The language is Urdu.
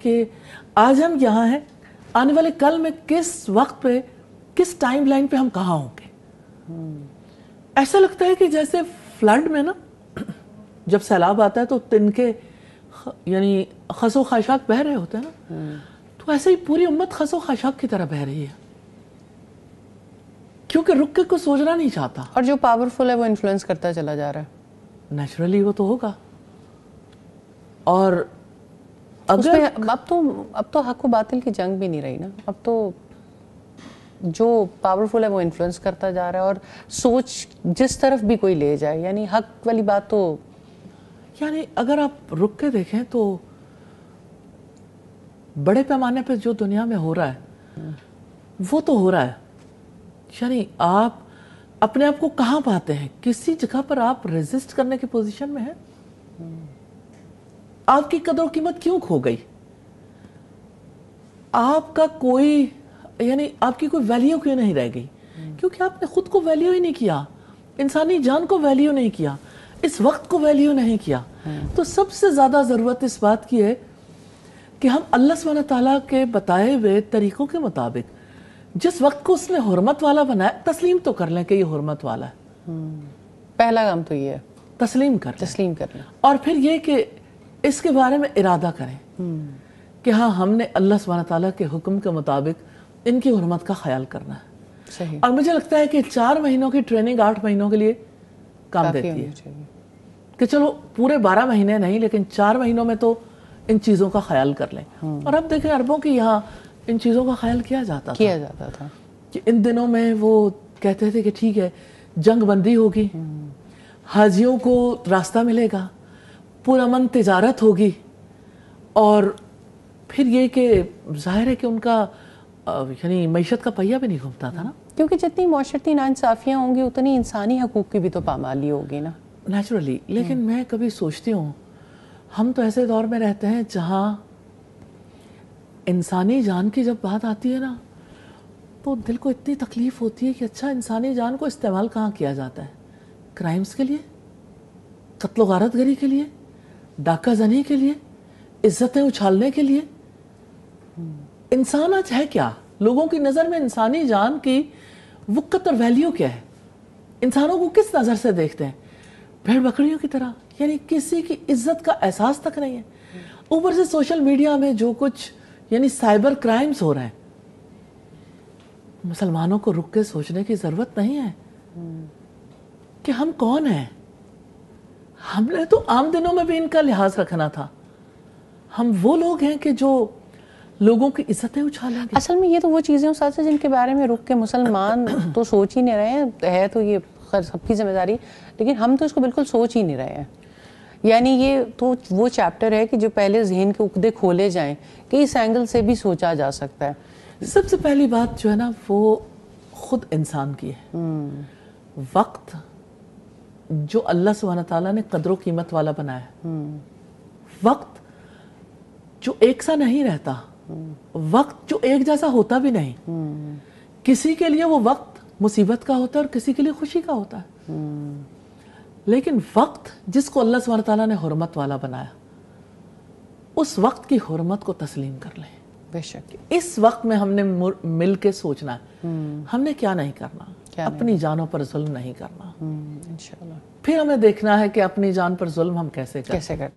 کہ آج ہم یہاں ہیں, آنے والے کل میں کس وقت پہ, کس ٹائم لائن پہ ہم کہاں ہوں گے. ایسا لگتا ہے کہ جیسے فلڈ میں نا, جب سیلاب آتا ہے تو تنکے یعنی خس و خاشاک بہہ رہے ہوتے ہیں نا, تو ایسے ہی پوری امت خس و خاشاک کی طرح بہہ رہی ہے, کیونکہ رک کے کچھ سوچنا نہیں چاہتا. اور جو پاورفل ہے وہ انفلوئنس کرتا چلا جا رہا ہے. نیچرلی وہ تو ہوگا. اور اگر اب تو حق و باطل کی جنگ بھی نہیں رہی نا, اب تو جو پاورفل ہے وہ انفلوئنس کرتا جا رہا ہے, اور سوچ جس طرف بھی کوئی لے جائے, یعنی حق والی بات تو, یعنی اگر آپ رک کے دیکھیں تو بڑے پیمانے پہ جو دنیا میں ہو رہا ہے وہ تو ہو رہا ہے. یعنی آپ اپنے آپ کو کہاں پاتے ہیں؟ کسی جگہ پر آپ ریزسٹ کرنے کی پوزیشن میں ہیں؟ آپ کی قدر و قیمت کیوں کھو گئی؟ آپ کا کوئی یعنی آپ کی کوئی ویلیو کیوں نہیں رہ گئی؟ کیونکہ آپ نے خود کو ویلیو ہی نہیں کیا, انسانی جان کو ویلیو نہیں کیا, اس وقت کو ویلیو نہیں کیا. تو سب سے زیادہ ضرورت اس بات کی ہے کہ ہم اللہ سبحانہ تعالیٰ کے بتائے ہوئے طریقوں کے مطابق جس وقت کو اس نے حرمت والا بنایا, تسلیم تو کر لیں کہ یہ حرمت والا ہے. پہلا کام تو یہ ہے تسلیم کر لیں, اور پھر یہ کہ اس کے بارے میں ارادہ کریں کہ ہاں ہم نے اللہ سبحانہ تعالیٰ کے حکم کے مطابق ان کی حرمت کا خیال کرنا ہے. صحیح. اور مجھے لگتا ہے کہ 4 مہینوں کی ٹریننگ 8 مہینوں کے لیے کام دیتی ہے, کہ چلو پورے 12 مہینے نہیں لیکن 4 مہینوں میں تو ان چیزوں کا خیال کر لیں. اور اب دیکھیں عربوں کی یہاں ان چیزوں کا خیال کیا جاتا تھا کہ ان دنوں میں وہ کہتے تھے کہ ٹھیک ہے جنگ بندی ہوگی, حاجیوں کو راستہ ملے گا, پرامن تجارت ہوگی, اور پھر یہ کہ ظاہر ہے کہ ان کا یعنی معیشت کا پہیہ بھی نہیں گھومتا تھا نا, کیونکہ جتنی معاشرتی ناانصافیاں ہوں گی اتنی انسانی حقوق کی بھی تو پامالی ہوگی نا, نیچرلی. لیکن میں کبھی سوچتی ہوں ہم تو ایسے دور میں رہتے ہیں جہاں انسانی جان کی جب بات آتی ہے نا تو دل کو اتنی تکلیف ہوتی ہے کہ اچھا انسانی جان کو استعمال کہاں کیا جاتا ہے؟ کرائمز کے لیے, قتل و غارت گری کے لیے, ڈاکہ زنی کے لیے, عزتیں اچھالنے کے لیے. انسان آج ہے کیا؟ لوگوں کی نظر میں انسانی جان کی وقت اور ویلیو کیا ہے؟ انسانوں کو کس نظر سے دیکھتے ہیں؟ بھیڑ بکریوں کی طرح, یعنی کسی کی عزت کا احساس تک نہیں ہے. اوپر سے سوشل میڈیا میں جو کچھ یعنی سائبر کرائمز ہو رہے ہیں, مسلمانوں کو رک کے سوچنے کی ضرورت نہیں ہے کہ ہم کون ہیں. ہم نے تو عام دنوں میں بھی ان کا لحاظ رکھنا تھا. ہم وہ لوگ ہیں کہ جو لوگوں کی عزتیں اچھالیں گے. اصل میں یہ تو وہ چیزیں ساتھ ہیں جن کے بارے میں رک کے مسلمان تو سوچ ہی نہیں رہے ہیں. ہے تو یہ خیر سب کی ذمہ داری, لیکن ہم تو اس کو بالکل سوچ ہی نہیں رہے ہیں. یعنی یہ تو وہ چیپٹر ہے کہ جو پہلے ذہن کے عقدے کھولے جائیں کہ اس اینگل سے بھی سوچا جا سکتا ہے. سب سے پہلی بات جو ہے نا وہ خود انسان کی ہے. وقت جو اللہ سبحانہ تعالیٰ نے قدر و قیمت والا بنایا, وقت جو ایک سا نہیں رہتا, وقت جو ایک جیسا ہوتا بھی نہیں. کسی کے لیے وہ وقت مصیبت کا ہوتا ہے اور کسی کے لیے خوشی کا ہوتا ہے. لیکن وقت جس کو اللہ سبحانہ تعالیٰ نے حرمت والا بنایا, اس وقت کی حرمت کو تسلیم کر لیں. بے شک اس وقت میں ہم نے مل کے سوچنا ہے ہم نے کیا نہیں کرنا, اپنی جانوں پر ظلم نہیں کرنا. انشاءاللہ پھر ہمیں دیکھنا ہے کہ اپنی جان پر ظلم ہم کیسے کریں.